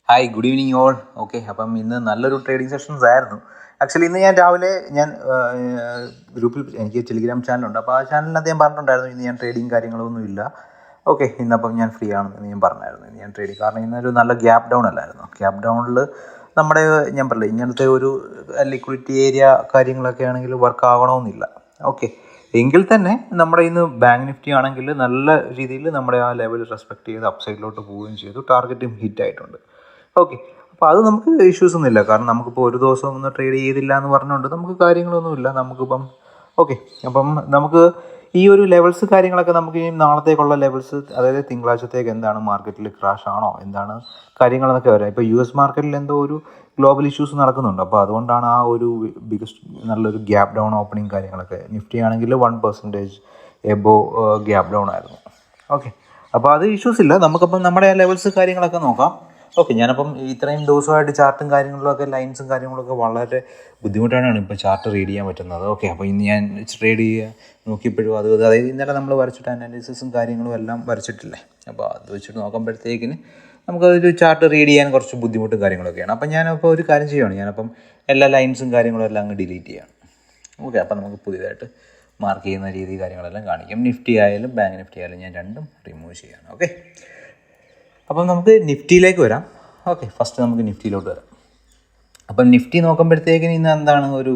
Hi, good evening all. Okay, അപ്പം ഇന്ന് നല്ലൊരു ട്രേഡിംഗ് സെഷൻസ് ആയിരുന്നു. ആക്ച്വലി ഇന്ന് ഞാൻ രാവിലെ ഗ്രൂപ്പിൽ എനിക്ക് ടെലിഗ്രാം ചാനലുണ്ട്. അപ്പോൾ ആ ചാനലിനകത്ത് ഞാൻ പറഞ്ഞിട്ടുണ്ടായിരുന്നു ഇന്ന് ഞാൻ ട്രേഡിങ് കാര്യങ്ങളൊന്നും ഇല്ല. ഓക്കെ, ഇന്നപ്പം ഞാൻ ഫ്രീ ആണെന്ന് ഞാൻ പറഞ്ഞായിരുന്നു. ഇന്ന് ഞാൻ ട്രേഡിങ് കാരണം ഇന്നൊരു നല്ല ഗ്യാപ്പ് ഡൗൺ അല്ലായിരുന്നു. ഗ്യാപ്പ് ഡൗണിൽ നമ്മുടെ ഞാൻ പറഞ്ഞില്ല ഇങ്ങനത്തെ ഒരു ലിക്വിഡിറ്റി ഏരിയ കാര്യങ്ങളൊക്കെ ആണെങ്കിൽ വർക്ക് ആകണമെന്നില്ല. ഓക്കെ, എങ്കിൽ തന്നെ നമ്മുടെ ഇന്ന് ബാങ്ക് നിഫ്റ്റി ആണെങ്കിൽ നല്ല രീതിയിൽ നമ്മുടെ ആ ലെവൽ റെസ്പെക്ട് ചെയ്ത് അപ്സൈഡിലോട്ട് പോവുകയും ചെയ്തു. ടാർഗറ്റും ഹിറ്റ് ആയിട്ടുണ്ട്. ഓക്കെ, അപ്പോൾ അത് നമുക്ക് ഇഷ്യൂസ് ഒന്നുമില്ല. കാരണം നമുക്കിപ്പോൾ ഒരു ദിവസം ഒന്ന് ട്രേഡ് ചെയ്തില്ല എന്ന് പറഞ്ഞുകൊണ്ട് നമുക്ക് കാര്യങ്ങളൊന്നുമില്ല. നമുക്കിപ്പം ഓക്കെ, അപ്പം നമുക്ക് ഈ ഒരു ലെവൽസ് കാര്യങ്ങളൊക്കെ നമുക്ക് ഇനി നാളത്തേക്കുള്ള ലെവൽസ്, അതായത് തിങ്കളാഴ്ചത്തേക്ക് എന്താണ് മാർക്കറ്റിൽ ക്രാഷ് ആണോ എന്താണ് കാര്യങ്ങളെന്നൊക്കെ വരാം. ഇപ്പോൾ US മാർക്കറ്റിൽ എന്തോ ഒരു ഗ്ലോബൽ ഇഷ്യൂസ് നടക്കുന്നുണ്ട്. അപ്പോൾ അതുകൊണ്ടാണ് ആ ഒരു നല്ലൊരു ഗ്യാപ്പ് ഡൗൺ ഓപ്പണിങ് കാര്യങ്ങളൊക്കെ. നിഫ്റ്റി ആണെങ്കിൽ 1% എബോ ഗ്യാപ്പ് ഡൗൺ ആയിരുന്നു. ഓക്കെ, അപ്പോൾ അത് ഇഷ്യൂസ് ഇല്ല. നമുക്കപ്പം നമ്മുടെ ലെവൽസ് കാര്യങ്ങളൊക്കെ നോക്കാം. ഓക്കെ, ഞാനപ്പം ഇത്രയും ദിവസമായിട്ട് ചാർട്ടും കാര്യങ്ങളിലൊക്കെ ലൈൻസും കാര്യങ്ങളൊക്കെ വളരെ ബുദ്ധിമുട്ടാണ് ഇപ്പോൾ ചാർട്ട് റീഡ് ചെയ്യാൻ പറ്റുന്നത്. ഓക്കെ, അപ്പോൾ ഇന്ന് ഞാൻ ട്രേഡ് നോക്കിയപ്പോഴും അതായത് ഇന്നലെ നമ്മൾ വരച്ചിട്ട് അനാലിസിസും കാര്യങ്ങളും എല്ലാം വരച്ചിട്ടില്ലേ. അപ്പോൾ അത് വെച്ചിട്ട് നോക്കുമ്പോഴത്തേക്കിന് നമുക്കൊരു ചാർട്ട് റീഡ് ചെയ്യാൻ കുറച്ച് ബുദ്ധിമുട്ടും കാര്യങ്ങളൊക്കെയാണ്. അപ്പം ഞാനപ്പോൾ ഒരു കാര്യം ചെയ്യുകയാണ്, ഞാനപ്പം എല്ലാ ലൈൻസും കാര്യങ്ങളും എല്ലാം അങ്ങ് ഡിലീറ്റ് ചെയ്യണം. ഓക്കെ, അപ്പം നമുക്ക് പുതിയതായിട്ട് മാർക്ക് ചെയ്യുന്ന രീതി കാര്യങ്ങളെല്ലാം കാണിക്കും. നിഫ്റ്റി ആയാലും ബാങ്ക് നിഫ്റ്റി ആയാലും ഞാൻ രണ്ടും റിമൂവ് ചെയ്യാണ്. ഓക്കെ, അപ്പം നമുക്ക് നിഫ്റ്റിയിലേക്ക് വരാം. ഓക്കെ, ഫസ്റ്റ് നമുക്ക് നിഫ്റ്റിയിലോട്ട് വരാം. അപ്പം നിഫ്റ്റി നോക്കുമ്പോഴത്തേക്കിന് ഇന്ന് എന്താണ് ഒരു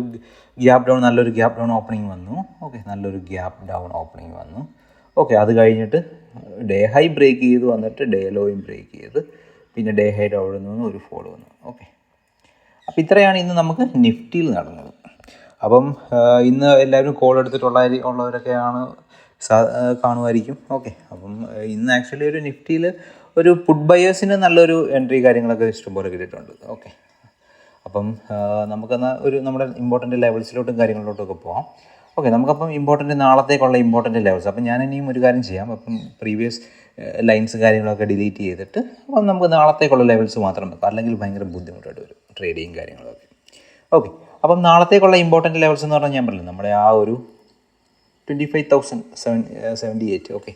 ഗ്യാപ്പ് ഡൗൺ, നല്ലൊരു ഗ്യാപ്പ് ഡൗൺ ഓപ്പണിംഗ് വന്നു. ഓക്കെ, നല്ലൊരു ഗ്യാപ്പ് ഡൗൺ ഓപ്പണിംഗ് വന്നു. ഓക്കെ, അത് കഴിഞ്ഞിട്ട് ഡേ ഹൈ ബ്രേക്ക് ചെയ്ത് വന്നിട്ട് ഡേ ലോയും ബ്രേക്ക് ചെയ്ത് പിന്നെ ഡേ ഹൈയുടെ അവിടെ നിന്ന് ഒരു ഫോൾ വന്നു. ഓക്കെ, അപ്പോൾ ഇത്രയാണ് ഇന്ന് നമുക്ക് നിഫ്റ്റിയിൽ നടന്നത്. അപ്പം ഇന്ന് എല്ലാവരും കോൾ എടുത്തിട്ടുള്ളവരൊക്കെയാണ് കാണുമായിരിക്കും. ഓക്കെ, അപ്പം ഇന്ന് ആക്ച്വലി ഒരു നിഫ്റ്റിയിൽ ഒരു പുട്ട് ബയേഴ്സിന് നല്ലൊരു എൻട്രി കാര്യങ്ങളൊക്കെ ഇഷ്ടംപോലെ കിട്ടിയിട്ടുണ്ട്. ഓക്കെ, അപ്പം നമുക്കെന്നാൽ നമ്മുടെ ഇമ്പോർട്ടൻ്റ് ലെവൽസിലോട്ടും കാര്യങ്ങളിലോട്ടൊക്കെ പോകാം. ഓക്കെ, നമുക്കപ്പം നാളത്തേക്കുള്ള ഇമ്പോർട്ടൻ്റ് ലെവൽസ്. അപ്പം ഞാൻ ഇനിയും ഒരു കാര്യം ചെയ്യാം. അപ്പം പ്രീവിയസ് ലൈൻസ് കാര്യങ്ങളൊക്കെ ഡിലീറ്റ് ചെയ്തിട്ട് അപ്പം നമുക്ക് നാളത്തേക്കുള്ള ലെവൽസ് മാത്രം വെക്കാം. അല്ലെങ്കിൽ ഭയങ്കര ബുദ്ധിമുട്ടായിട്ട് വരും ട്രേഡിങ് കാര്യങ്ങളൊക്കെ. ഓക്കെ, അപ്പം നാളത്തേക്കുള്ള ഇമ്പോർട്ടൻ്റ് ലെവൽസ് എന്ന് പറഞ്ഞാൽ ഞാൻ പറഞ്ഞില്ല നമ്മുടെ ആ ഒരു 25,778. ഓക്കെ,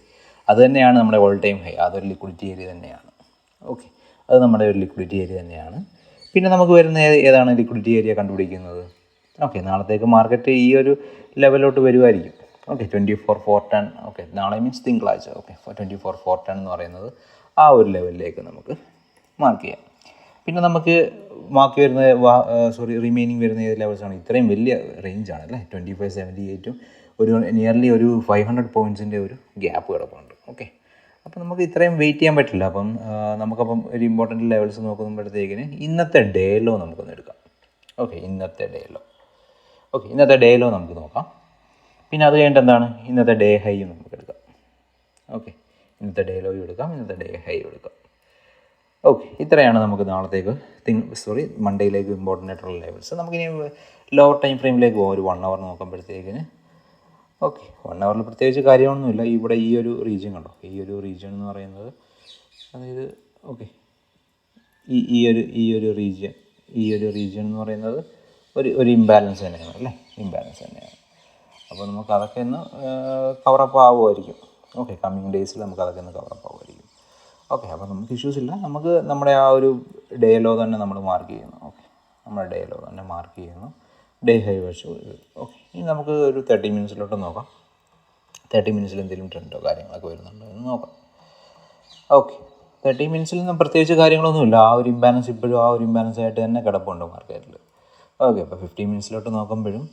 അത് തന്നെയാണ് നമ്മുടെ ഓൾ ടൈം ഹൈ. അതൊരു ലിക്വിഡിറ്റി ഏരിയ തന്നെയാണ്. ഓക്കെ, അത് നമ്മുടെ ഒരു ലിക്വിഡിറ്റി ഏരിയ തന്നെയാണ്. പിന്നെ നമുക്ക് വരുന്ന ഏതാണ് ലിക്വിഡിറ്റി ഏരിയ കണ്ടുപിടിക്കുന്നത്? ഓക്കെ, നാളത്തേക്ക് മാർക്കറ്റ് ഈ ഒരു ലെവലിലോട്ട് വരുമായിരിക്കും. ഓക്കെ, 24,410. ഓക്കെ, നാളെ മീൻസ് തിങ്കളാഴ്ച. ഓക്കെ, 24,410 എന്ന് പറയുന്നത് ആ ഒരു ലെവലിലേക്ക് നമുക്ക് മാർക്ക് ചെയ്യാം. പിന്നെ നമുക്ക് ബാക്കി വരുന്ന റിമൈനിങ് വരുന്ന ഏത് ലെവൽസാണ്? ഇത്രയും വലിയ റേഞ്ചാണ് അല്ലേ, 25,778 ഒരു നിയർലി ഒരു 500 പോയിൻറ്റ്സിൻ്റെ ഒരു ഗ്യാപ്പ് കിടപ്പുണ്ട്. ഓക്കെ, അപ്പം നമുക്ക് ഇത്രയും വെയിറ്റ് ചെയ്യാൻ പറ്റില്ല. അപ്പം നമുക്കപ്പം ഒരു ഇമ്പോർട്ടൻ്റ് ലെവൽസ് നോക്കുമ്പോഴത്തേക്കിന് ഇന്നത്തെ ഡേ ലോ നമുക്കൊന്ന് എടുക്കാം. ഓക്കെ, ഇന്നത്തെ ഡേ ലോ നമുക്ക് നോക്കാം. പിന്നെ അത് കഴിഞ്ഞിട്ട് എന്താണ് ഇന്നത്തെ ഡേ ഹൈയും നമുക്ക് എടുക്കാം. ഓക്കെ, ഇന്നത്തെ ഡേ ലോയും എടുക്കാം, ഇന്നത്തെ ഡേ ഹൈയും എടുക്കാം. ഓക്കെ, ഇത്രയാണ് നമുക്ക് നാളത്തേക്ക് മൺഡേയിലേക്ക് ഇമ്പോർട്ടൻ്റ് ആയിട്ടുള്ള ലെവൽസ്. നമുക്കിനി ലോവർ ടൈം ഫ്രെയിമിലേക്ക് പോകാം. ഒരു 1 അവർ നോക്കുമ്പോഴത്തേക്കിന് ഓക്കെ, 1 അവറിൽ പ്രത്യേകിച്ച് കാര്യമൊന്നുമില്ല. ഇവിടെ ഈ ഒരു റീജിയൻ കണ്ടോ, ഈ ഒരു റീജിയൻ എന്ന് പറയുന്നത് അതായത് ഓക്കെ ഈ ഒരു റീജിയൻ എന്ന് പറയുന്നത് ഒരു ഇംബാലൻസ് തന്നെയാണ് അല്ലേ, ഇംബാലൻസ് തന്നെയാണ്. അപ്പോൾ നമുക്ക് അതൊക്കെ ഒന്ന് കവറപ്പ് ആവുമായിരിക്കും. ഓക്കെ, കമ്മിങ് ഡേയ്സിൽ നമുക്ക് അതൊക്കെ ഒന്ന് കവറപ്പ് ആവുമായിരിക്കും. ഓക്കെ, അപ്പോൾ നമുക്ക് ഇഷ്യൂസ് ഇല്ല. നമുക്ക് നമ്മുടെ ആ ഒരു ഡേ ലോ തന്നെ നമ്മൾ മാർക്ക് ചെയ്യുന്നു. ഓക്കെ, നമ്മുടെ ഡേ ലോ തന്നെ മാർക്ക് ചെയ്യുന്നു, ഡേ ഹൈ വെച്ച്. ഓക്കെ, ഇനി നമുക്ക് ഒരു 30 മിനിറ്റ്സിലോട്ട് നോക്കാം. 30 മിനിറ്റ്സിൽ എന്തെങ്കിലും ട്രെൻഡോ കാര്യങ്ങളൊക്കെ വരുന്നുണ്ടോ എന്ന് നോക്കാം. ഓക്കെ, 30 മിനിറ്റ്സിൽ നിന്നും പ്രത്യേകിച്ച് കാര്യങ്ങളൊന്നുമില്ല. ആ ഒരു ഇംബാലൻസ് ഇപ്പോഴും ആ ഒരു ഇംബാലൻസ് ആയിട്ട് തന്നെ കിടപ്പുണ്ട് മാർക്കറ്റിൽ. ഓക്കെ, അപ്പോൾ 15 മിനിറ്റ്സിലോട്ട് നോക്കുമ്പോഴും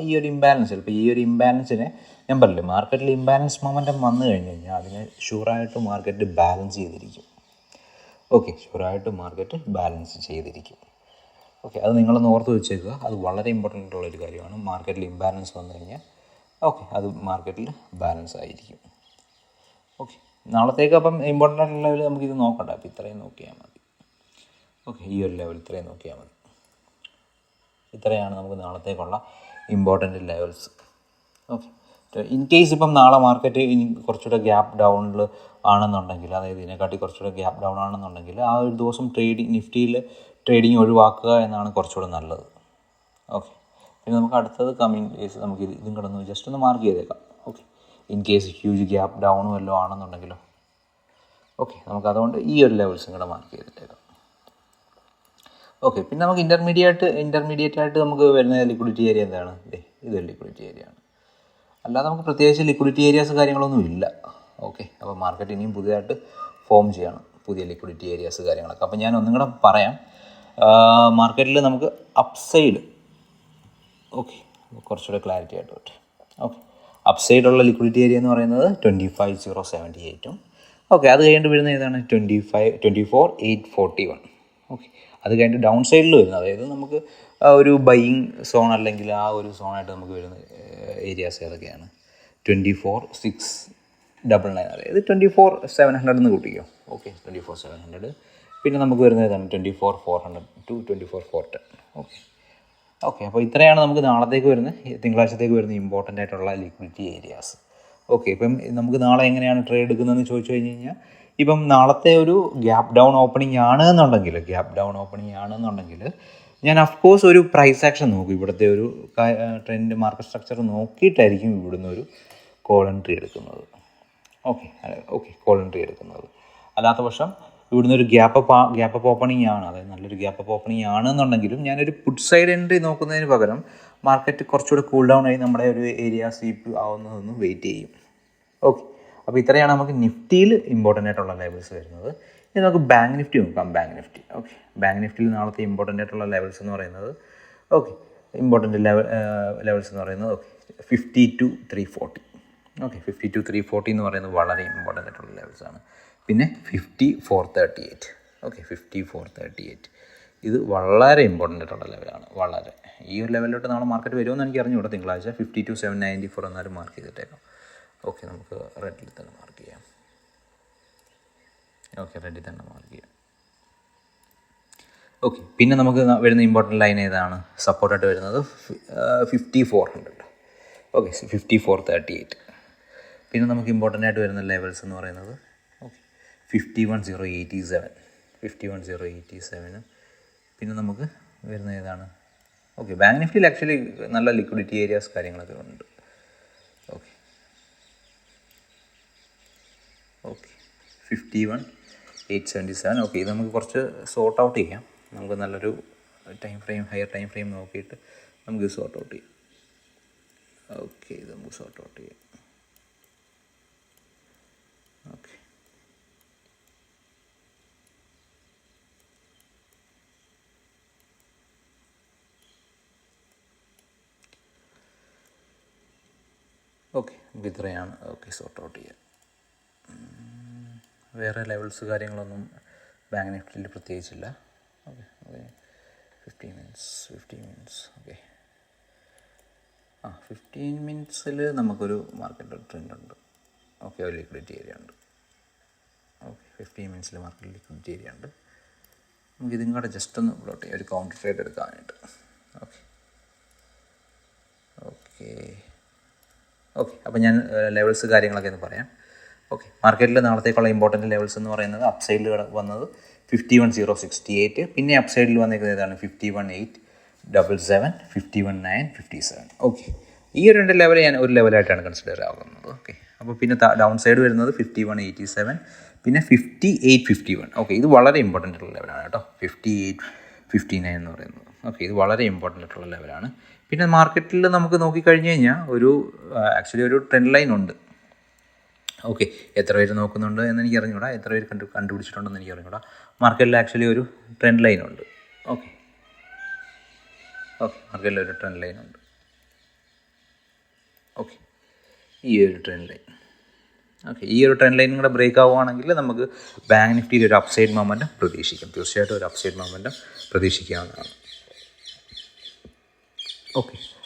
ഈ ഒരു ഇംബാലൻസ്, ഇപ്പോൾ ഈ ഒരു ഇംബാലൻസിനെ ഞാൻ പറഞ്ഞില്ലേ, മാർക്കറ്റിൽ ഇംബാലൻസ് മൊമെൻറ്റം വന്നു കഴിഞ്ഞാൽ അതിനെ ഷുവറായിട്ട് മാർക്കറ്റ് ബാലൻസ് ചെയ്തിരിക്കും. ഓക്കെ, ഷുവറായിട്ട് മാർക്കറ്റ് ബാലൻസ് ചെയ്തിരിക്കും. ഓക്കെ, അത് നിങ്ങളൊന്ന് ഓർത്ത് വെച്ചേക്കുക. അത് വളരെ ഇമ്പോർട്ടൻ്റ് ആയിട്ടുള്ളൊരു കാര്യമാണ്. മാർക്കറ്റിൽ ഇംബാലൻസ് വന്നു കഴിഞ്ഞാൽ ഓക്കെ, അത് മാർക്കറ്റിൽ ബാലൻസ് ആയിരിക്കും. ഓക്കെ, നാളത്തേക്ക് അപ്പം ഇമ്പോർട്ടൻ്റ് ആയിട്ടുള്ള ലെവൽ നമുക്കിത് നോക്കണ്ട. അപ്പോൾ ഇത്രയും നോക്കിയാൽ മതി. ഓക്കെ, ഈ ഒരു ലെവൽ ഇത്രയും നോക്കിയാൽ മതി. ഇത്രയാണ് നമുക്ക് നാളത്തേക്കുള്ള important levels. Okay, in case ഇപ്പം നാളെ മാർക്കറ്റ് ഇനി കുറച്ചുകൂടെ ഗ്യാപ്പ് ഡൗണിൽ ആണെന്നുണ്ടെങ്കിൽ, അതായത് ഇതിനെക്കാട്ടി കുറച്ചുകൂടെ ഗ്യാപ്പ് ഡൗൺ ആണെന്നുണ്ടെങ്കിൽ ആ ഒരു ദിവസം നിഫ്റ്റിയിൽ ട്രേഡിങ് ഒഴിവാക്കുക എന്നാണ് കുറച്ചുകൂടെ നല്ലത്. ഓക്കെ, പിന്നെ നമുക്ക് അടുത്തത് കമ്മിങ് ഡേയ്സ് നമുക്ക് ഇതും കിടന്ന് ജസ്റ്റ് ഒന്ന് മാർക്ക് ചെയ്തേക്കാം. Okay, in case huge gap ഡൗണും വല്ലതും ആണെന്നുണ്ടെങ്കിലോ. ഓക്കെ, നമുക്ക് അതുകൊണ്ട് ഈ ഒരു ലെവൽസും കൂടെ മാർക്ക് ചെയ്തിട്ടേക്കാം. ഓക്കെ, പിന്നെ നമുക്ക് ഇൻ്റർമീഡിയറ്റ് ആയിട്ട് നമുക്ക് വരുന്ന ലിക്വിഡിറ്റി ഏരിയ എന്താണ്? ഇതൊരു ലിക്വിഡിറ്റി ഏരിയ ആണ്. അല്ലാതെ നമുക്ക് പ്രത്യേകിച്ച് ലിക്വിഡിറ്റി ഏരിയാസ് കാര്യങ്ങളൊന്നും ഇല്ല. ഓക്കെ, അപ്പോൾ മാർക്കറ്റ് ഇനിയും പുതിയതായിട്ട് ഫോം ചെയ്യണം, പുതിയ ലിക്വിഡിറ്റി ഏരിയാസ് കാര്യങ്ങളൊക്കെ. അപ്പോൾ ഞാൻ ഒന്നും കൂടെ പറയാം. മാർക്കറ്റിൽ നമുക്ക് അപ്സൈഡ്, ഓക്കെ കുറച്ചുകൂടെ ക്ലാരിറ്റി ആയിട്ട് പറ്റും. ഓക്കെ, അപ്സൈഡുള്ള ലിക്വിഡിറ്റി ഏരിയ എന്ന് പറയുന്നത് 25,078. ഓക്കെ, അത് കഴിഞ്ഞിട്ട് വരുന്നത് ഏതാണ്? 24,841. ഓക്കെ, അത് കഴിഞ്ഞിട്ട് ഡൗൺ സൈഡിൽ വരുന്നത്, അതായത് നമുക്ക് ഒരു ബൈയിങ് സോൺ അല്ലെങ്കിൽ ആ ഒരു സോണായിട്ട് നമുക്ക് വരുന്ന ഏരിയാസ് ഏതൊക്കെയാണ്? 24,699, അതായത് 24,700 എന്ന് കൂട്ടിക്കോ. ഓക്കെ, 24,700. പിന്നെ നമുക്ക് വരുന്നത് ഏതാണ്? 24,400 to 24,410. ഓക്കെ, അപ്പോൾ ഇത്രയാണ് നമുക്ക് നാളത്തേക്ക് വരുന്ന, തിങ്കളാഴ്ചത്തേക്ക് വരുന്ന ഇമ്പോർട്ടൻ്റ് ആയിട്ടുള്ള ലിക്വിഡിറ്റി ഏരിയാസ്. ഓക്കെ, ഇപ്പം നമുക്ക് നാളെ എങ്ങനെയാണ് ട്രേഡ് എടുക്കുന്നതെന്ന് ചോദിച്ചു കഴിഞ്ഞ് കഴിഞ്ഞാൽ, ഇപ്പം നാളത്തെ ഒരു ഗ്യാപ്പ് ഡൗൺ ഓപ്പണിംഗ് ആണെന്നുണ്ടെങ്കിൽ ഞാൻ അഫ്കോഴ്സ് ഒരു പ്രൈസ് ആക്ഷൻ നോക്കും. ഇവിടുത്തെ ഒരു ട്രെൻഡ് മാർക്കറ്റ് സ്ട്രക്ചർ നോക്കിയിട്ടായിരിക്കും ഇവിടുന്ന് ഒരു കോൾ എൻട്രി എടുക്കുന്നത്. കോൾ എൻട്രി എടുക്കുന്നത്. അല്ലാത്ത പക്ഷം ഇവിടുന്ന് ഒരു ഗ്യാപ്പ് അപ്പ് ഓപ്പണിംഗ് ആണ്, അതായത് നല്ലൊരു ഗ്യാപ്പ് അപ്പ് ഓപ്പണിംഗ് ആണെന്നുണ്ടെങ്കിലും ഞാനൊരു പുട്ട് സൈഡ് എൻട്രി നോക്കുന്നതിന് പകരം മാർക്കറ്റ് കുറച്ചുകൂടെ കൂൾ ഡൗൺ ആയി നമ്മുടെ ഒരു ഏരിയ സ്വീപ്പ് ആവുന്നതൊന്ന് വെയിറ്റ് ചെയ്യും. ഓക്കെ, അപ്പോൾ ഇത്രയാണ് നമുക്ക് നിഫ്റ്റിയിൽ ഇമ്പോർട്ടൻ്റ് ആയിട്ടുള്ള ലെവൽസ് വരുന്നത്. ഇനി നമുക്ക് ബാങ്ക് നിഫ്റ്റി നോക്കാം. ഓക്കെ, ബാങ്ക് നിഫ്റ്റിയിൽ നാളത്തെ ഇമ്പോർട്ടൻ്റ് ആയിട്ടുള്ള ലെവൽസ് എന്ന് പറയുന്നത്, ഇമ്പോർട്ടൻ്റ് ലെവൽസ് എന്ന് പറയുന്നത് 52,340. 52,340 എന്ന് പറയുന്നത് വളരെ ഇമ്പോർട്ടൻ്റ് ആയിട്ടുള്ള ലെവൽസാണ്. പിന്നെ 54,38. 54,38 ഇത് വളരെ ഇമ്പോർട്ടൻ്റ് ആയിട്ടുള്ള ലെവലാണ്. വളരെ ഈ ഒരു ലെവലിലോട്ട് നാളെ മാർക്കറ്റ് വരുമെന്ന് എനിക്ക് അറിഞ്ഞുകൂടാ. തിങ്കളാഴ്ച 52,794 എന്നാലും മാർക്ക് ചെയ്തിട്ടേക്കാം. ഓക്കെ, നമുക്ക് റെഡിൽ തന്നെ മാർക്ക് ചെയ്യാം. ഓക്കെ, പിന്നെ നമുക്ക് വരുന്ന ഇമ്പോർട്ടൻ്റ് ലൈൻ ഏതാണ്? സപ്പോർട്ടായിട്ട് വരുന്നത് 5400. 54,38. പിന്നെ നമുക്ക് ഇമ്പോർട്ടൻ്റ് ആയിട്ട് വരുന്ന ലെവൽസ് എന്ന് പറയുന്നത് 51,087. 51,087. പിന്നെ നമുക്ക് വരുന്ന ഏതാണ്? ബാങ്ക് നിഫ്റ്റിയിൽ ആക്ച്വലി നല്ല ലിക്വിഡിറ്റി ഏരിയാസ് കാര്യങ്ങളൊക്കെ ഉണ്ട്. 51,877. ഇത് നമുക്ക് കുറച്ച് സോർട്ട് ഔട്ട് ചെയ്യാം. നമുക്ക് നല്ലൊരു ഹയർ ടൈം ഫ്രെയിം നോക്കിയിട്ട് നമുക്ക് സോർട്ട് ഔട്ട് ചെയ്യാം. ഇത് നമുക്ക് സോർട്ട് ഔട്ട് ചെയ്യാം. നമുക്ക് ഇത്രയാണ് സോർട്ട് ഔട്ട് ചെയ്യാം. വേറെ ലെവൽസ് കാര്യങ്ങളൊന്നും ബാങ്ക് നിഫ്റ്റിയിൽ പ്രത്യേകിച്ചില്ല. 15 മിനിറ്റ്സ്. 15 മിനിറ്റ്സിൽ നമുക്കൊരു മാർക്കറ്റ് ട്രെൻഡ് ഉണ്ട്. ഒരു ലിക്വിഡിറ്റി ഏരിയ ഉണ്ട്. 15 മിനിറ്റ്സിൽ മാർക്കറ്റ് ലിക്വിഡിറ്റി ഏരിയ ഉണ്ട്. നമുക്ക് ഇതും കൂടെ ജസ്റ്റ് ഒന്ന് പ്ലോട്ട് ചെയ്യാം, ഒരു കൗണ്ടർ ട്രേഡ് എടുക്കാനായിട്ട്. അപ്പോൾ ഞാൻ ലെവൽസ് കാര്യങ്ങളൊക്കെ ഒന്ന് പറയാം. മാർക്കറ്റിൽ നാളത്തേക്കുള്ള ഇമ്പോർട്ടൻ്റ് ലെവൽസ് എന്ന് പറയുന്നത് അപ്സൈഡിൽ വന്നത് 51,068. പിന്നെ അപ്സൈഡിൽ വന്നിരിക്കുന്നത് ഏതാണ്? 51,877, 51,957. ഈ ഒരു രണ്ട് ലെവൽ ഞാൻ ഒരു ലെവലായിട്ടാണ് കൺസിഡർ ആകുന്നത്. അപ്പോൾ പിന്നെ ഡൗൺ സൈഡ് വരുന്നത് 51,87, പിന്നെ 58,51. ഇത് വളരെ ഇമ്പോർട്ടൻ്റ് ആയിട്ടുള്ള ലെവലാണ് കേട്ടോ. 58,59 എന്ന് പറയുന്നത്. ഇത് വളരെ ഇമ്പോർട്ടൻ്റ് ആയിട്ടുള്ള ലെവലാണ്. പിന്നെ മാർക്കറ്റിൽ നമുക്ക് നോക്കിക്കഴിഞ്ഞ് കഴിഞ്ഞാൽ ആക്ച്വലി ഒരു ട്രെൻഡ് ലൈൻ ഉണ്ട്. എത്ര പേര് നോക്കുന്നുണ്ട് എന്ന് എനിക്ക് അറിഞ്ഞൂടാ, എത്ര പേര് കണ്ടുപിടിച്ചിട്ടുണ്ടെന്ന് എനിക്ക് അറിഞ്ഞൂടാ. മാർക്കറ്റിൽ ആക്ച്വലി ഒരു ട്രെൻഡ് ലൈൻ ഉണ്ട്. മാർക്കറ്റിൽ ഒരു ട്രെൻഡ് ലൈൻ ഉണ്ട്. ഈ ഒരു ട്രെൻഡ് ലൈൻ ഈ ഒരു ട്രെൻഡ് ലൈനും കൂടെ ബ്രേക്ക് ആവുകയാണെങ്കിൽ നമുക്ക് ബാങ്ക് നിഫ്റ്റിയിൽ ഒരു അപ്സൈഡ് മൊമെൻറ്റം പ്രതീക്ഷിക്കാം. തീർച്ചയായിട്ടും ഒരു അപ്സൈഡ് മൊമെൻറ്റം പ്രതീക്ഷിക്കാവുന്നതാണ്.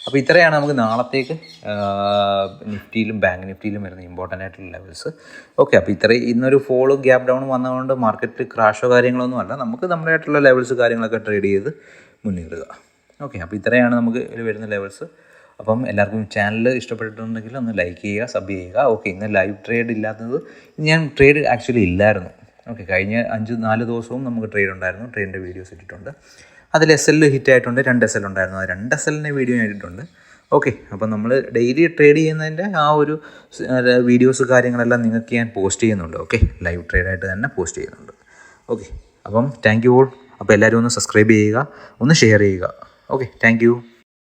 അപ്പോൾ ഇത്രയാണ് നമുക്ക് നാളത്തേക്ക് നിഫ്റ്റിയിലും ബാങ്ക് നിഫ്റ്റിയിലും വരുന്ന ഇമ്പോർട്ടൻ്റ് ആയിട്ടുള്ള ലെവൽസ്. അപ്പോൾ ഇന്നൊരു ഫോളോ ഗ്യാപ്പ് ഡൗൺ വന്നതുകൊണ്ട് മാർക്കറ്റ് ക്രാഷോ കാര്യങ്ങളൊന്നും അല്ല, നമുക്ക് നമ്മുടെ ആയിട്ടുള്ള ലെവൽസ് കാര്യങ്ങളൊക്കെ ട്രേഡ് ചെയ്ത് മുന്നേറുക. അപ്പോൾ ഇത്രയാണ് നമുക്ക് വരുന്ന ലെവൽസ്. അപ്പം എല്ലാവർക്കും ചാനൽ ഇഷ്ടപ്പെട്ടിട്ടുണ്ടെങ്കിൽ ഒന്ന് ലൈക്ക് ചെയ്യുക, സബ് ചെയ്യുക. ഇന്ന് ലൈവ് ട്രേഡ് ഇല്ലാത്തത്, ഞാൻ ട്രേഡ് ആക്ച്വലി ഇല്ലായിരുന്നു. കഴിഞ്ഞ 4 ദിവസവും നമുക്ക് ട്രേഡ് ഉണ്ടായിരുന്നു. ട്രേഡിൻ്റെ വീഡിയോസ് ഇട്ടിട്ടുണ്ട്. അതിൽ SL ഹിറ്റായിട്ടുണ്ട്, 2 SL ഉണ്ടായിരുന്നു. ആ 2 SLൻ്റെ വീഡിയോ ആയിട്ടുണ്ട്. അപ്പം നമ്മൾ ഡെയിലി ട്രേഡ് ചെയ്യുന്നതിൻ്റെ ആ ഒരു വീഡിയോസ് കാര്യങ്ങളെല്ലാം നിങ്ങൾക്ക് ഞാൻ പോസ്റ്റ് ചെയ്യുന്നുണ്ട്. ലൈവ് ട്രേഡായിട്ട് തന്നെ പോസ്റ്റ് ചെയ്യുന്നുണ്ട്. അപ്പം താങ്ക് യു ഓൾ. അപ്പോൾ എല്ലാവരും ഒന്ന് സബ്സ്ക്രൈബ് ചെയ്യുക, ഒന്ന് ഷെയർ ചെയ്യുക. Okay, thank you.